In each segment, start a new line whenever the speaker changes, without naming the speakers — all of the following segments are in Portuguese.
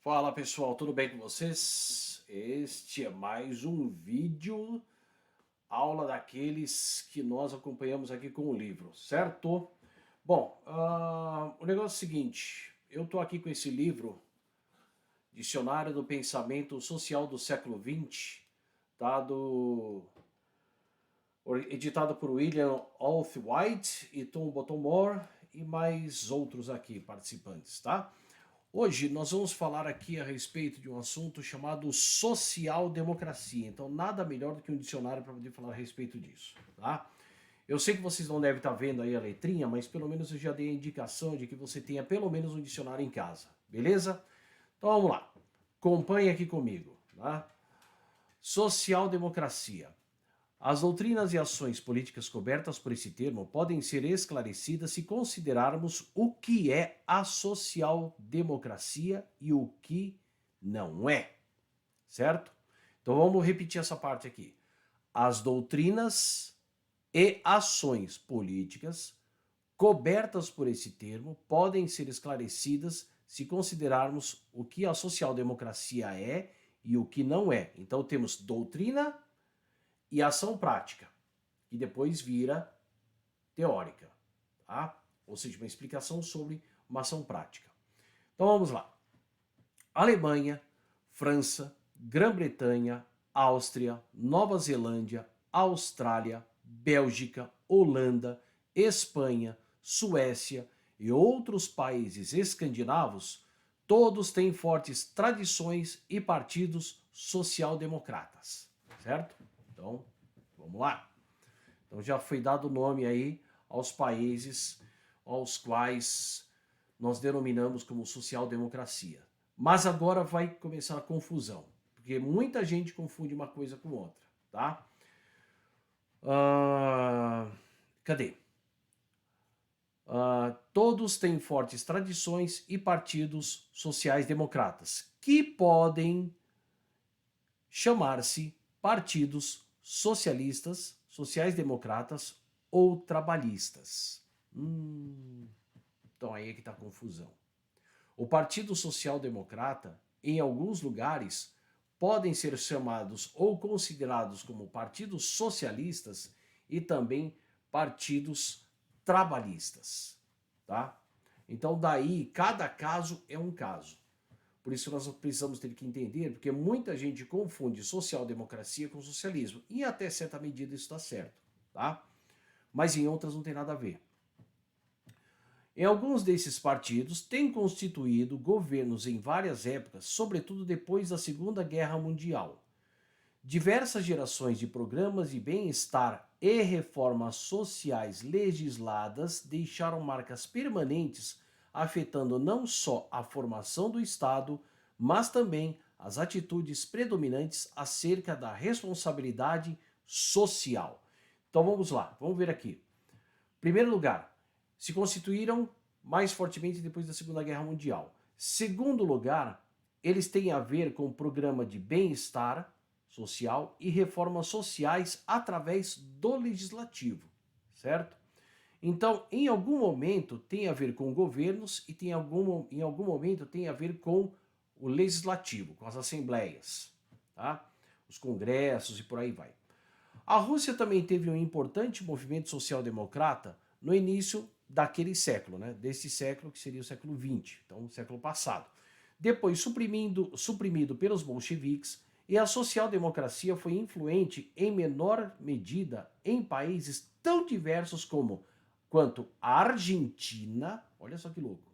Fala pessoal, tudo bem com vocês? Este é mais um vídeo, aula daqueles que nós acompanhamos aqui com o livro, certo? Bom, o negócio é o seguinte, eu estou aqui com esse livro, Dicionário do Pensamento Social do Século XX, tá? Editado por William White e Tom Bottomore e mais outros aqui participantes, tá? Hoje nós vamos falar aqui a respeito de um assunto chamado social-democracia. Então, nada melhor do que um dicionário para poder falar a respeito disso, tá? Eu sei que vocês não devem estar vendo aí a letrinha, mas pelo menos eu já dei a indicação de que você tenha pelo menos um dicionário em casa, beleza? Então vamos lá. Acompanhe aqui comigo, tá? Social-democracia. As doutrinas e ações políticas cobertas por esse termo podem ser esclarecidas se considerarmos o que é a social-democracia e o que não é, certo? Então vamos repetir essa parte aqui. As doutrinas e ações políticas cobertas por esse termo podem ser esclarecidas se considerarmos o que a social-democracia é e o que não é. Então temos doutrina e ação prática, que depois vira teórica, tá? Ou seja, uma explicação sobre uma ação prática. Então vamos lá. Alemanha, França, Grã-Bretanha, Áustria, Nova Zelândia, Austrália, Bélgica, Holanda, Espanha, Suécia e outros países escandinavos, todos têm fortes tradições e partidos social-democratas, certo? Então, vamos lá. Então já foi dado nome aí aos países aos quais nós denominamos como social-democracia. Mas agora vai começar a confusão, porque muita gente confunde uma coisa com outra, tá? Cadê? Todos têm fortes tradições e partidos sociais-democratas, que podem chamar-se partidos socialistas, sociais-democratas ou trabalhistas. Então aí é que está a confusão. O Partido Social Democrata, em alguns lugares, podem ser chamados ou considerados como partidos socialistas e também partidos trabalhistas, tá? Então daí cada caso é um caso. Por isso nós precisamos ter que entender, porque muita gente confunde social-democracia com socialismo. E até certa medida isso está certo, tá? Mas em outras não tem nada a ver. Em alguns desses partidos têm constituído governos em várias épocas, sobretudo depois da Segunda Guerra Mundial. Diversas gerações de programas de bem-estar e reformas sociais legisladas deixaram marcas permanentes, afetando não só a formação do Estado, mas também as atitudes predominantes acerca da responsabilidade social. Então vamos lá, vamos ver aqui. Primeiro lugar, se constituíram mais fortemente depois da Segunda Guerra Mundial. Segundo lugar, eles têm a ver com o programa de bem-estar social e reformas sociais através do legislativo, certo? Então, em algum momento tem a ver com governos e em algum momento tem a ver com o legislativo, com as assembleias, tá? Os congressos e por aí vai. A Rússia também teve um importante movimento social-democrata no início daquele século, né? Desse século que seria o século XX, então o século passado. Depois suprimido pelos bolcheviques, e a social-democracia foi influente em menor medida em países tão diversos como quanto a Argentina, olha só que louco,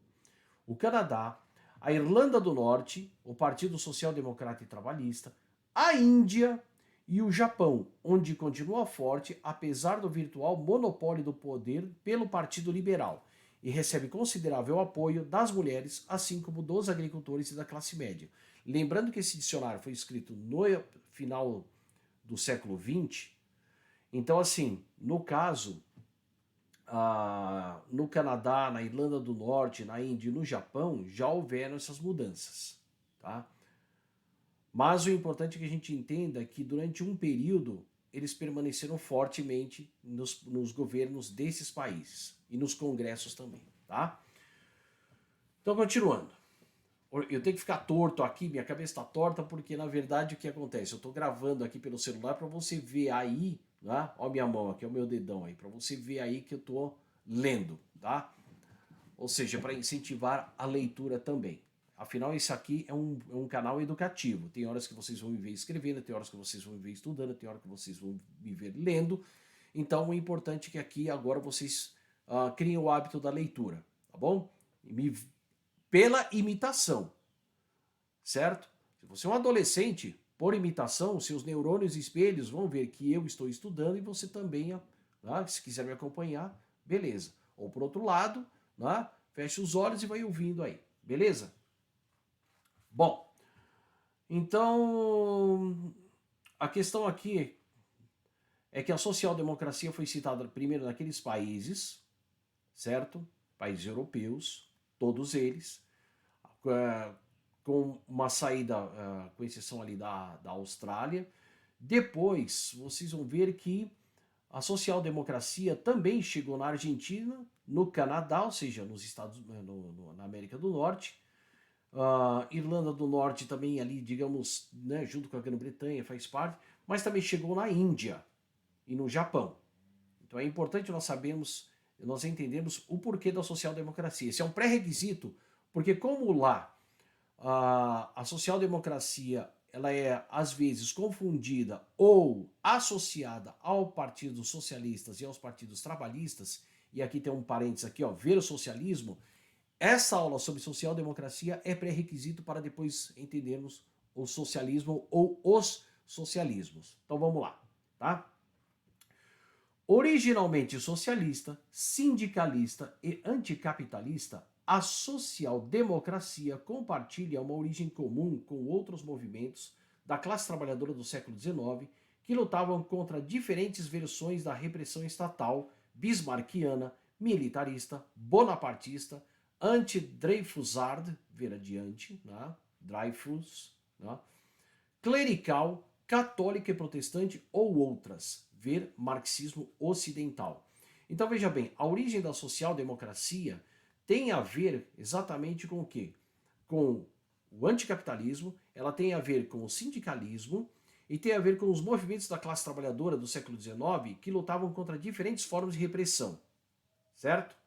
o Canadá, a Irlanda do Norte, o Partido Social Democrata e Trabalhista, a Índia e o Japão, onde continua forte apesar do virtual monopólio do poder pelo Partido Liberal e recebe considerável apoio das mulheres, assim como dos agricultores e da classe média. Lembrando que esse dicionário foi escrito no final do século XX, então assim, no caso, no Canadá, na Irlanda do Norte, na Índia e no Japão, já houveram essas mudanças, tá? Mas o importante é que a gente entenda que durante um período eles permaneceram fortemente nos governos desses países e nos congressos também, tá? Então, continuando. Eu tenho que ficar torto aqui, minha cabeça está torta, porque na verdade o que acontece? Eu estou gravando aqui pelo celular para você ver aí, né? Ó minha mão aqui, ó o meu dedão aí, para você ver aí que eu estou lendo, tá? Ou seja, para incentivar a leitura também. Afinal, esse aqui é um canal educativo. Tem horas que vocês vão me ver escrevendo, tem horas que vocês vão me ver estudando, tem horas que vocês vão me ver lendo. Então, é importante que aqui agora vocês criem o hábito da leitura, tá bom? Pela imitação, certo? Se você é um adolescente, por imitação, seus neurônios e espelhos vão ver que eu estou estudando e você também, né? Se quiser me acompanhar, beleza. Ou por outro lado, né? Feche os olhos e vai ouvindo aí, beleza? Bom, então a questão aqui é que a social-democracia foi citada primeiro naqueles países, certo? Países europeus, todos eles, com uma saída, com exceção ali da Austrália. Depois, vocês vão ver que a social-democracia também chegou na Argentina, no Canadá, ou seja, nos Estados, na América do Norte. Irlanda do Norte também ali, digamos, né, junto com a Grã-Bretanha, faz parte, mas também chegou na Índia e no Japão. Então é importante nós entendermos o porquê da social-democracia. Esse é um pré-requisito, porque como lá a social-democracia ela é às vezes confundida ou associada ao Partido Socialistas e aos partidos trabalhistas, e aqui tem um parênteses aqui, ó, ver o socialismo. Essa aula sobre social-democracia é pré-requisito para depois entendermos o socialismo ou os socialismos. Então vamos lá, tá? Originalmente socialista, sindicalista e anticapitalista, a social-democracia compartilha uma origem comum com outros movimentos da classe trabalhadora do século XIX que lutavam contra diferentes versões da repressão estatal, bismarckiana, militarista, bonapartista, anti-Dreyfusard, ver adiante, né? Dreyfus, né? Clerical, católica e protestante ou outras, ver marxismo ocidental. Então veja bem, a origem da social-democracia tem a ver exatamente com o quê? Com o anticapitalismo, ela tem a ver com o sindicalismo e tem a ver com os movimentos da classe trabalhadora do século XIX que lutavam contra diferentes formas de repressão, certo?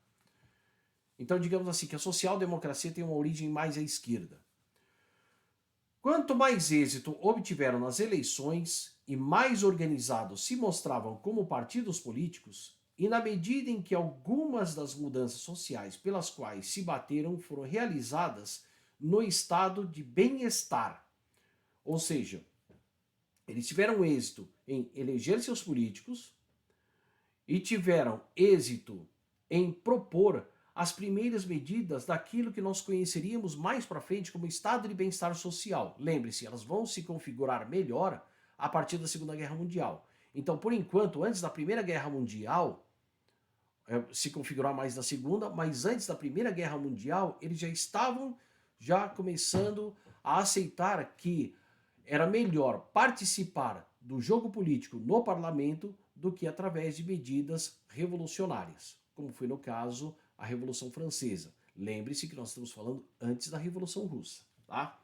Então digamos assim que a social-democracia tem uma origem mais à esquerda. Quanto mais êxito obtiveram nas eleições e mais organizados se mostravam como partidos políticos, e na medida em que algumas das mudanças sociais pelas quais se bateram foram realizadas no estado de bem-estar, ou seja, eles tiveram êxito em eleger seus políticos e tiveram êxito em propor as primeiras medidas daquilo que nós conheceríamos mais para frente como estado de bem-estar social. Lembre-se, elas vão se configurar melhor a partir da Segunda Guerra Mundial. Então, por enquanto, antes da Primeira Guerra Mundial, se configurar mais na Segunda, mas antes da Primeira Guerra Mundial, eles já estavam começando a aceitar que era melhor participar do jogo político no parlamento do que através de medidas revolucionárias, como foi no caso a Revolução Francesa. Lembre-se que nós estamos falando antes da Revolução Russa, tá?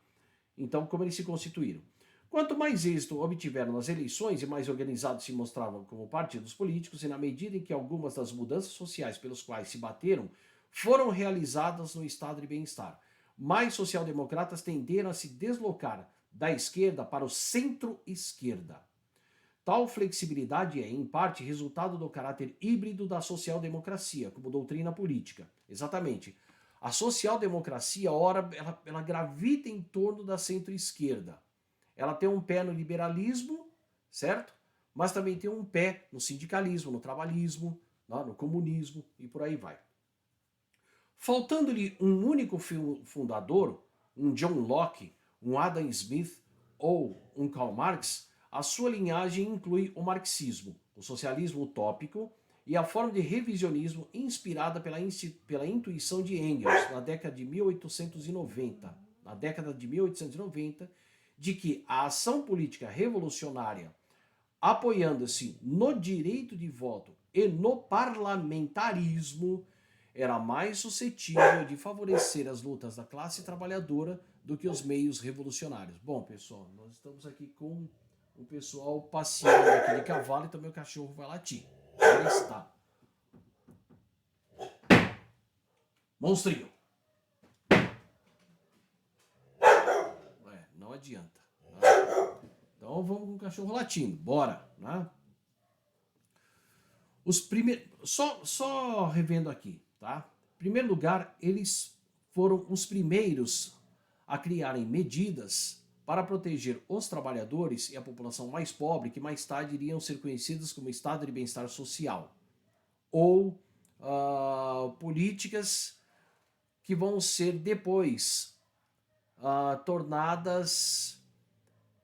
Então, como eles se constituíram? Quanto mais êxito obtiveram nas eleições e mais organizados se mostravam como partidos políticos, e na medida em que algumas das mudanças sociais pelos quais se bateram foram realizadas no estado de bem-estar, mais social-democratas tenderam a se deslocar da esquerda para o centro-esquerda. Tal flexibilidade é, em parte, resultado do caráter híbrido da social-democracia, como doutrina política. Exatamente. A social-democracia, ora, ela gravita em torno da centro-esquerda. Ela tem um pé no liberalismo, certo? Mas também tem um pé no sindicalismo, no trabalhismo, no comunismo e por aí vai. Faltando-lhe um único fundador, um John Locke, um Adam Smith ou um Karl Marx, a sua linhagem inclui o marxismo, o socialismo utópico e a forma de revisionismo inspirada pela intuição de Engels na década de 1890, de que a ação política revolucionária, apoiando-se no direito de voto e no parlamentarismo, era mais suscetível de favorecer as lutas da classe trabalhadora do que os meios revolucionários. Bom, pessoal, nós estamos aqui com o pessoal passeando aqui de cavalo e também o cachorro vai latir. Aí está. Monstrinho. Não adianta. Tá? Então vamos com o cachorro latindo. Bora, né? Os primeiros, só revendo aqui, tá? Em primeiro lugar, eles foram os primeiros a criarem medidas para proteger os trabalhadores e a população mais pobre, que mais tarde iriam ser conhecidas como estado de bem-estar social, ou políticas que vão ser depois tornadas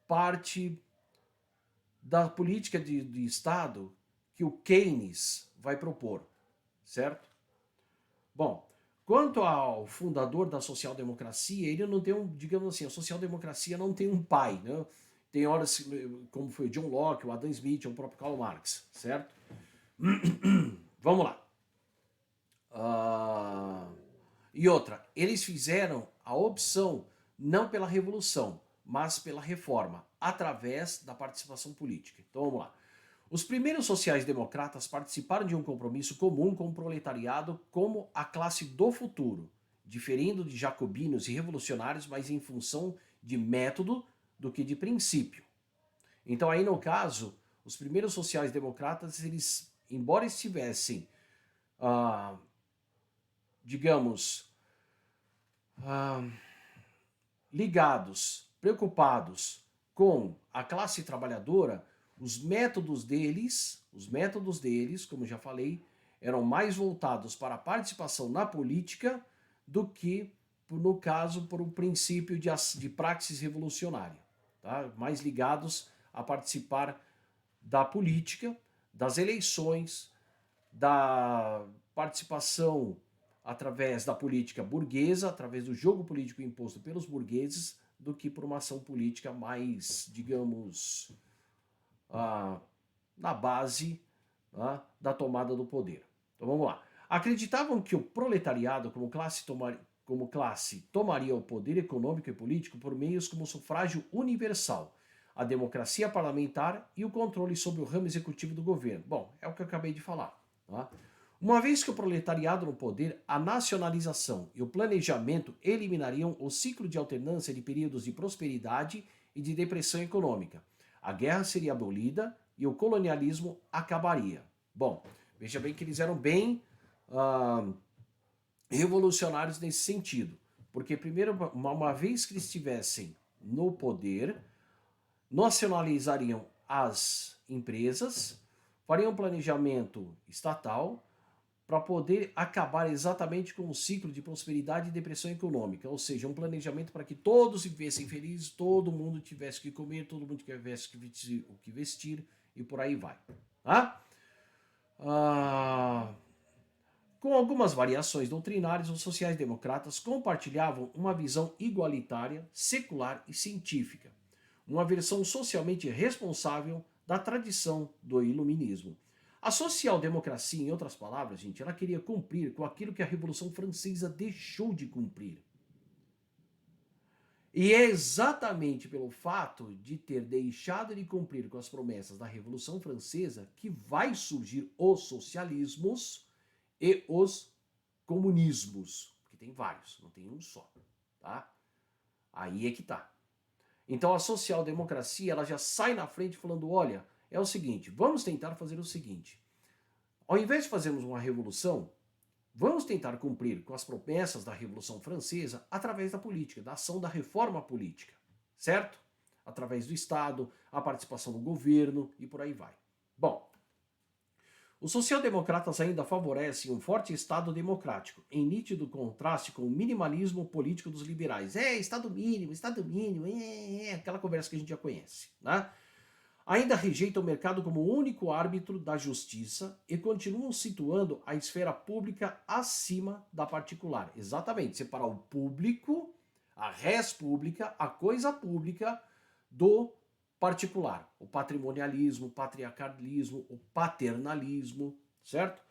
parte da política de Estado que o Keynes vai propor, certo? Bom, quanto ao fundador da social-democracia, ele não tem digamos assim, a social-democracia não tem um pai, né? Tem horas, como foi o John Locke, o Adam Smith, o próprio Karl Marx, certo? Vamos lá. E outra, eles fizeram a opção não pela revolução, mas pela reforma, através da participação política. Então vamos lá. Os primeiros sociais-democratas participaram de um compromisso comum com o proletariado como a classe do futuro, diferindo de jacobinos e revolucionários, mas em função de método do que de princípio. Então aí no caso, os primeiros sociais-democratas, eles, embora estivessem, digamos, ligados, preocupados com a classe trabalhadora, os métodos deles, como já falei, eram mais voltados para a participação na política do que, no caso, por um princípio de praxis revolucionária. Tá? Mais ligados a participar da política, das eleições, da participação através da política burguesa, através do jogo político imposto pelos burgueses, do que por uma ação política mais, digamos, na base da tomada do poder. Então vamos lá. Acreditavam que o proletariado como classe tomaria o poder econômico e político por meios como o sufrágio universal, a democracia parlamentar e o controle sobre o ramo executivo do governo. Bom, é o que eu acabei de falar. Tá? Uma vez que o proletariado no poder, a nacionalização e o planejamento eliminariam o ciclo de alternância de períodos de prosperidade e de depressão econômica. A guerra seria abolida e o colonialismo acabaria. Bom, veja bem que eles eram bem revolucionários nesse sentido. Porque, primeiro, uma vez que eles estivessem no poder, nacionalizariam as empresas, fariam um planejamento estatal para poder acabar exatamente com o ciclo de prosperidade e depressão econômica, ou seja, um planejamento para que todos vivessem felizes, todo mundo tivesse que comer, todo mundo tivesse o que vestir e por aí vai. Tá? Com algumas variações doutrinárias, os sociais-democratas compartilhavam uma visão igualitária, secular e científica, uma versão socialmente responsável da tradição do iluminismo. A social-democracia, em outras palavras, gente, ela queria cumprir com aquilo que a Revolução Francesa deixou de cumprir. E é exatamente pelo fato de ter deixado de cumprir com as promessas da Revolução Francesa que vai surgir os socialismos e os comunismos. Porque tem vários, não tem um só. Tá? Aí é que tá. Então a social-democracia ela já sai na frente falando, olha, é o seguinte, vamos tentar fazer o seguinte. Ao invés de fazermos uma revolução, vamos tentar cumprir com as promessas da Revolução Francesa através da política, da ação da reforma política, certo? Através do Estado, a participação do governo e por aí vai. Bom, os social-democratas ainda favorecem um forte Estado democrático, em nítido contraste com o minimalismo político dos liberais. Estado mínimo, aquela conversa que a gente já conhece, né? Ainda rejeitam o mercado como o único árbitro da justiça e continuam situando a esfera pública acima da particular. Exatamente, separar o público, a res pública, a coisa pública, do particular. O patrimonialismo, o patriarcalismo, o paternalismo, certo?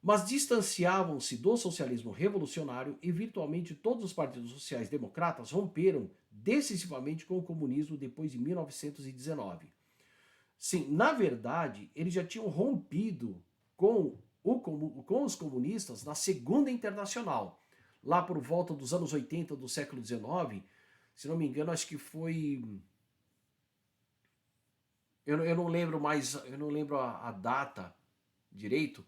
mas distanciavam-se do socialismo revolucionário e virtualmente todos os partidos sociais democratas romperam decisivamente com o comunismo depois de 1919. Sim, na verdade, eles já tinham rompido com os comunistas na Segunda Internacional, lá por volta dos anos 80 do século XIX, se não me engano, acho que foi. Eu não lembro mais, eu não lembro a data direito,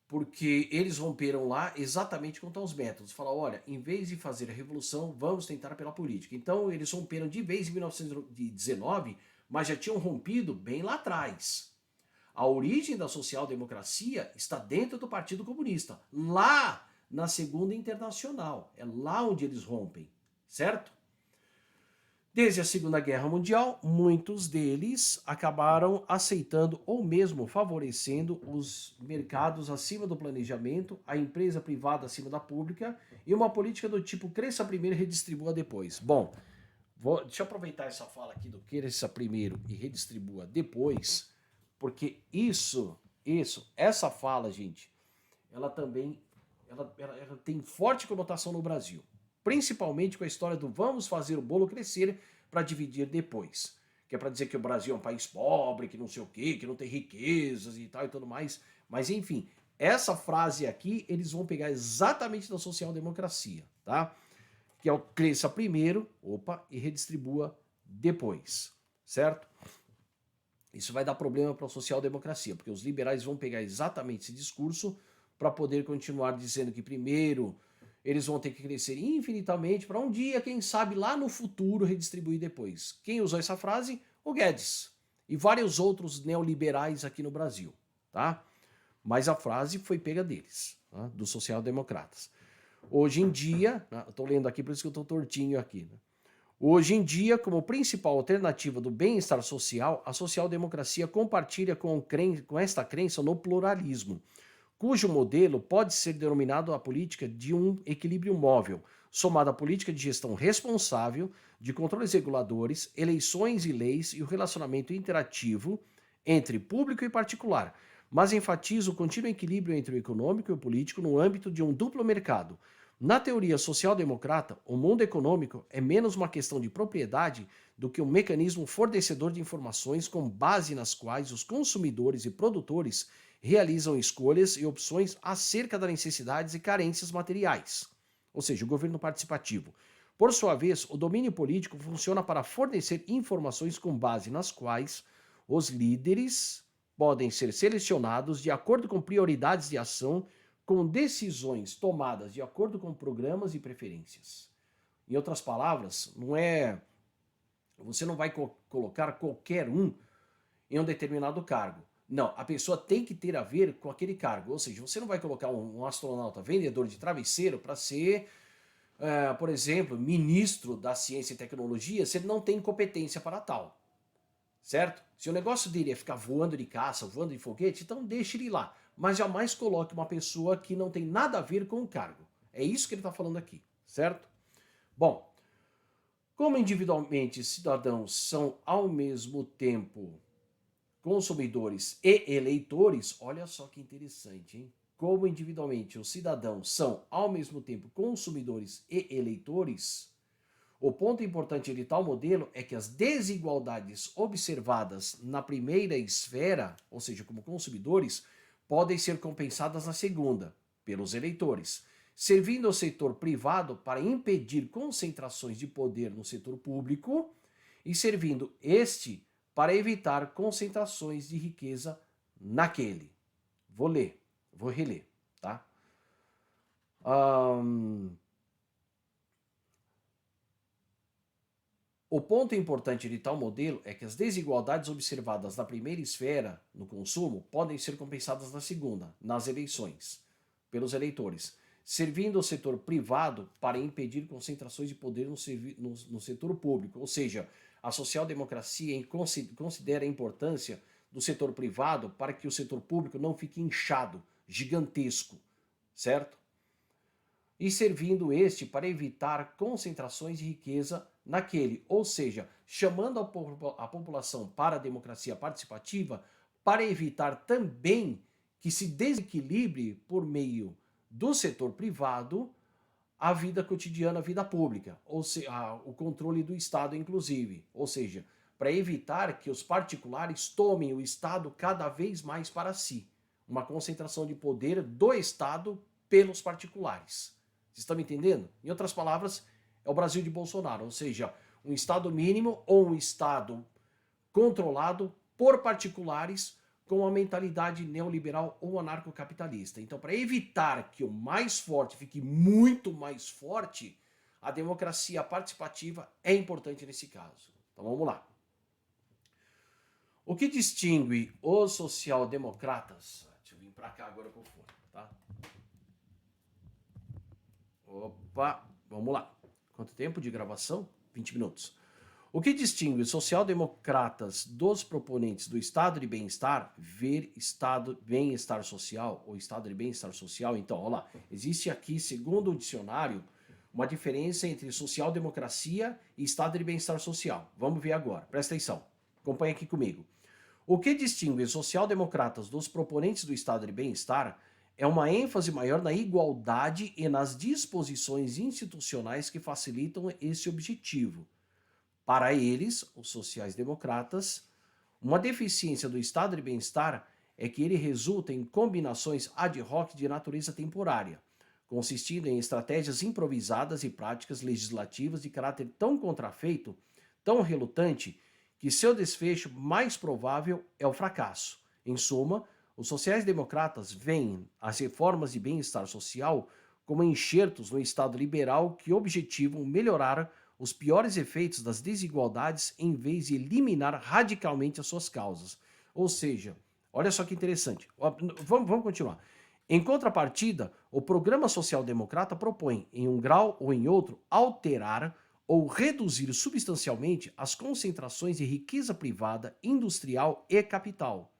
porque eles romperam lá exatamente contra os métodos. Falaram, olha, em vez de fazer a revolução, vamos tentar pela política. Então eles romperam de vez em 1919, mas já tinham rompido bem lá atrás. A origem da social-democracia está dentro do Partido Comunista, lá na Segunda Internacional. É lá onde eles rompem, certo? Desde a Segunda Guerra Mundial, muitos deles acabaram aceitando ou mesmo favorecendo os mercados acima do planejamento, a empresa privada acima da pública e uma política do tipo cresça primeiro e redistribua depois. Bom, deixa eu aproveitar essa fala aqui do cresça primeiro e redistribua depois, porque essa fala, gente, ela também ela tem forte conotação no Brasil. Principalmente com a história do vamos fazer o bolo crescer para dividir depois. Que é para dizer que o Brasil é um país pobre, que não sei o quê, que não tem riquezas e tal e tudo mais. Mas enfim, essa frase aqui eles vão pegar exatamente da social-democracia, tá? Que é o cresça primeiro, e redistribua depois, certo? Isso vai dar problema para a social-democracia, porque os liberais vão pegar exatamente esse discurso para poder continuar dizendo que primeiro eles vão ter que crescer infinitamente para um dia, quem sabe lá no futuro, redistribuir depois. Quem usou essa frase? O Guedes e vários outros neoliberais aqui no Brasil, tá? Mas a frase foi pega deles, tá? Dos social-democratas. Hoje em dia, estou lendo aqui, por isso que eu estou tortinho aqui, né? Hoje em dia, como principal alternativa do bem-estar social, a social-democracia compartilha com esta crença no pluralismo, cujo modelo pode ser denominado a política de um equilíbrio móvel, somado à política de gestão responsável, de controles reguladores, eleições e leis e o relacionamento interativo entre público e particular, mas enfatiza o contínuo equilíbrio entre o econômico e o político no âmbito de um duplo mercado. Na teoria social-democrata, o mundo econômico é menos uma questão de propriedade do que um mecanismo fornecedor de informações com base nas quais os consumidores e produtores realizam escolhas e opções acerca das necessidades e carências materiais, ou seja, o governo participativo. Por sua vez, o domínio político funciona para fornecer informações com base nas quais os líderes podem ser selecionados de acordo com prioridades de ação, com decisões tomadas de acordo com programas e preferências. Em outras palavras, você não vai colocar qualquer um em um determinado cargo. Não, a pessoa tem que ter a ver com aquele cargo. Ou seja, você não vai colocar um astronauta vendedor de travesseiro para ser, por exemplo, ministro da ciência e tecnologia se ele não tem competência para tal. Certo? Se o negócio dele é ficar voando de caça, voando de foguete, então deixe ele lá. Mas jamais coloque uma pessoa que não tem nada a ver com o cargo. É isso que ele está falando aqui, certo? Bom, como individualmente cidadãos são ao mesmo tempo consumidores e eleitores, olha só que interessante, hein? Como individualmente os cidadãos são ao mesmo tempo consumidores e eleitores, o ponto importante de tal modelo é que as desigualdades observadas na primeira esfera, ou seja, como consumidores, podem ser compensadas na segunda, pelos eleitores, servindo ao setor privado para impedir concentrações de poder no setor público e servindo este para evitar concentrações de riqueza naquele. Vou reler, tá? O ponto importante de tal modelo é que as desigualdades observadas na primeira esfera, no consumo, podem ser compensadas na segunda, nas eleições, pelos eleitores, servindo o setor privado para impedir concentrações de poder no setor público. Ou seja, a social-democracia considera a importância do setor privado para que o setor público não fique inchado, gigantesco, certo? E servindo este para evitar concentrações de riqueza naquele, ou seja, chamando a população para a democracia participativa para evitar também que se desequilibre por meio do setor privado a vida cotidiana, a vida pública, ou seja, o controle do Estado, inclusive. Ou seja, para evitar que os particulares tomem o Estado cada vez mais para si. Uma concentração de poder do Estado pelos particulares. Vocês estão me entendendo? Em outras palavras, é o Brasil de Bolsonaro, ou seja, um Estado mínimo ou um Estado controlado por particulares com uma mentalidade neoliberal ou anarcocapitalista. Então, para evitar que o mais forte fique muito mais forte, a democracia participativa é importante nesse caso. Então, vamos lá. O que distingue os social-democratas... Deixa eu vir para cá agora com o fone, tá? Opa, vamos lá. Quanto tempo de gravação? 20 minutos. O que distingue os social-democratas dos proponentes do estado de bem-estar, ver estado de bem-estar social ou estado de bem-estar social? Então, olha lá, existe aqui, segundo o dicionário, uma diferença entre social-democracia e estado de bem-estar social. Vamos ver agora, presta atenção, acompanha aqui comigo. O que distingue os social-democratas dos proponentes do estado de bem-estar é uma ênfase maior na igualdade e nas disposições institucionais que facilitam esse objetivo. Para eles, os sociais-democratas, uma deficiência do estado de bem-estar é que ele resulta em combinações ad hoc de natureza temporária, consistindo em estratégias improvisadas e práticas legislativas de caráter tão contrafeito, tão relutante, que seu desfecho mais provável é o fracasso. Em suma, os sociais-democratas veem as reformas de bem-estar social como enxertos no Estado liberal que objetivam melhorar os piores efeitos das desigualdades em vez de eliminar radicalmente as suas causas. Ou seja, olha só que interessante. Vamos continuar. Em contrapartida, o programa social-democrata propõe, em um grau ou em outro, alterar ou reduzir substancialmente as concentrações de riqueza privada, industrial e capital.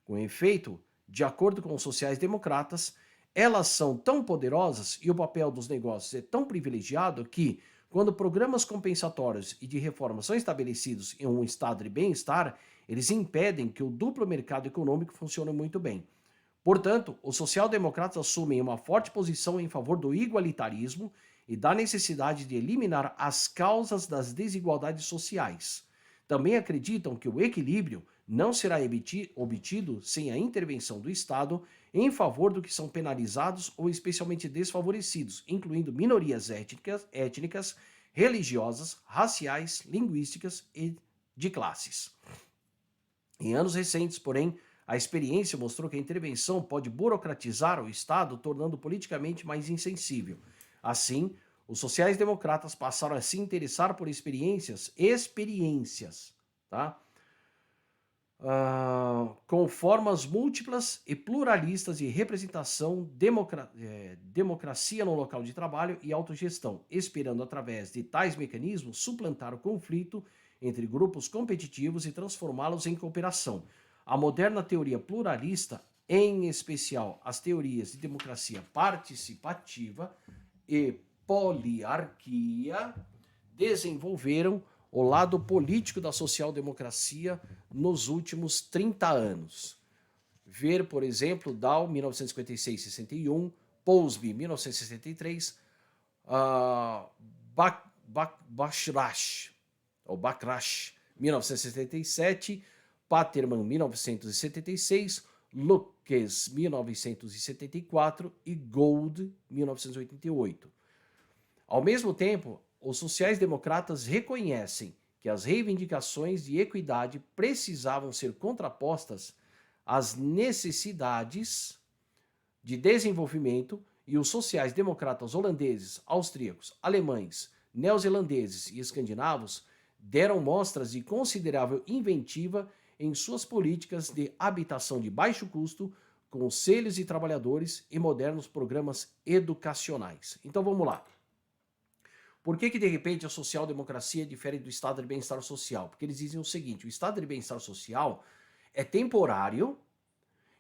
Com efeito, de acordo com os sociais-democratas, elas são tão poderosas e o papel dos negócios é tão privilegiado que, quando programas compensatórios e de reforma são estabelecidos em um estado de bem-estar, eles impedem que o duplo mercado econômico funcione muito bem. Portanto, os social-democratas assumem uma forte posição em favor do igualitarismo e da necessidade de eliminar as causas das desigualdades sociais. Também acreditam que o equilíbrio não será obtido sem a intervenção do Estado em favor do que são penalizados ou especialmente desfavorecidos, incluindo minorias étnicas, religiosas, raciais, linguísticas e de classes. Em anos recentes, porém, a experiência mostrou que a intervenção pode burocratizar o Estado, tornando-o politicamente mais insensível. Assim, os sociais-democratas passaram a se interessar por experiências, tá? Com formas múltiplas e pluralistas de representação, democracia no local de trabalho e autogestão, esperando através de tais mecanismos suplantar o conflito entre grupos competitivos e transformá-los em cooperação. A moderna teoria pluralista, em especial as teorias de democracia participativa e poliarquia, desenvolveram o lado político da social-democracia nos últimos 30 anos. Ver, por exemplo, Dow, 1956-61, Pousby, 1963, Backrash, 1977, Paterman, 1976, Lucas, 1974 e Gold, 1988. Ao mesmo tempo, os sociais-democratas reconhecem que as reivindicações de equidade precisavam ser contrapostas às necessidades de desenvolvimento e os sociais-democratas holandeses, austríacos, alemães, neozelandeses e escandinavos deram mostras de considerável inventiva em suas políticas de habitação de baixo custo, conselhos de trabalhadores e modernos programas educacionais. Então vamos lá. Por que de repente a social-democracia difere do estado de bem-estar social? Porque eles dizem o seguinte: o estado de bem-estar social é temporário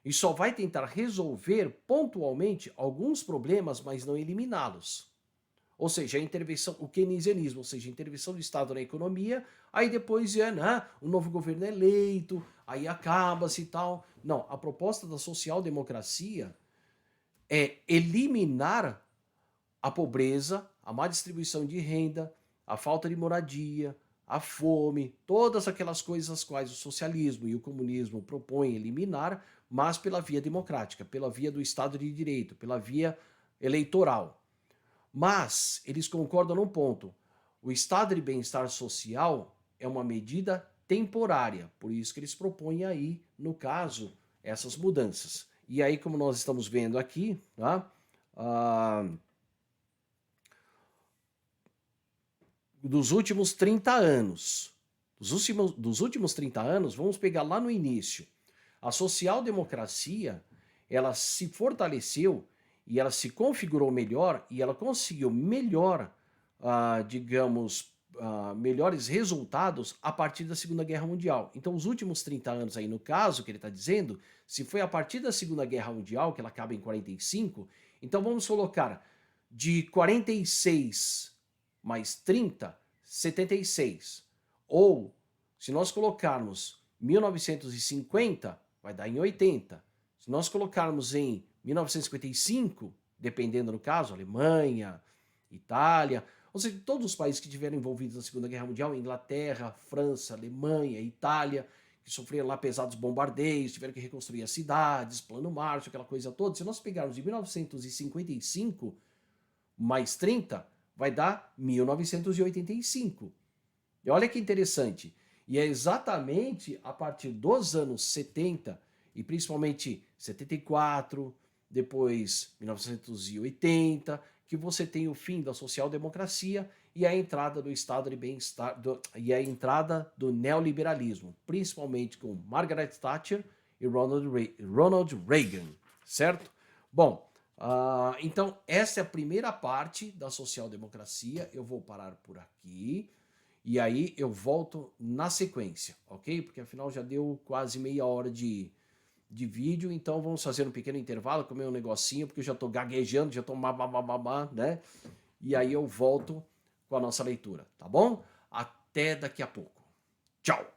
e só vai tentar resolver pontualmente alguns problemas, mas não eliminá-los. Ou seja, a intervenção, o keynesianismo, ou seja, a intervenção do Estado na economia, aí depois né, o novo governo é eleito, aí acaba-se e tal. Não, a proposta da social-democracia é eliminar a pobreza, a má distribuição de renda, a falta de moradia, a fome, todas aquelas coisas as quais o socialismo e o comunismo propõem eliminar, mas pela via democrática, pela via do Estado de Direito, pela via eleitoral. Mas eles concordam num ponto: o estado de bem-estar social é uma medida temporária, por isso que eles propõem aí, no caso, essas mudanças. E aí, como nós estamos vendo aqui, tá? Dos últimos 30 anos, dos últimos 30 anos, vamos pegar lá no início. A social-democracia, ela se fortaleceu e ela se configurou melhor e ela conseguiu melhor, digamos, melhores resultados a partir da Segunda Guerra Mundial. Então, os últimos 30 anos aí, no caso que ele está dizendo, se foi a partir da Segunda Guerra Mundial, que ela acaba em 45, então vamos colocar de 46 mais 30, 76. Ou, se nós colocarmos 1950, vai dar em 80. Se nós colocarmos em 1955, dependendo do caso, Alemanha, Itália, ou seja, todos os países que estiveram envolvidos na Segunda Guerra Mundial, Inglaterra, França, Alemanha, Itália, que sofreram lá pesados bombardeios, tiveram que reconstruir as cidades, plano Marshall, aquela coisa toda. Se nós pegarmos de 1955 mais 30, vai dar 1985. E olha que interessante. E é exatamente a partir dos anos 70, e principalmente 74, depois 1980, que você tem o fim da social-democracia e a entrada do estado de bem-estar, e a entrada do neoliberalismo, principalmente com Margaret Thatcher e Ronald Reagan, certo? Bom, então essa é a primeira parte da social-democracia. Eu vou parar por aqui e aí eu volto na sequência, ok? Porque afinal já deu quase meia hora de vídeo, então vamos fazer um pequeno intervalo, comer um negocinho, porque eu já estou gaguejando, já estou né? E aí eu volto com a nossa leitura, tá bom? Até daqui a pouco. Tchau!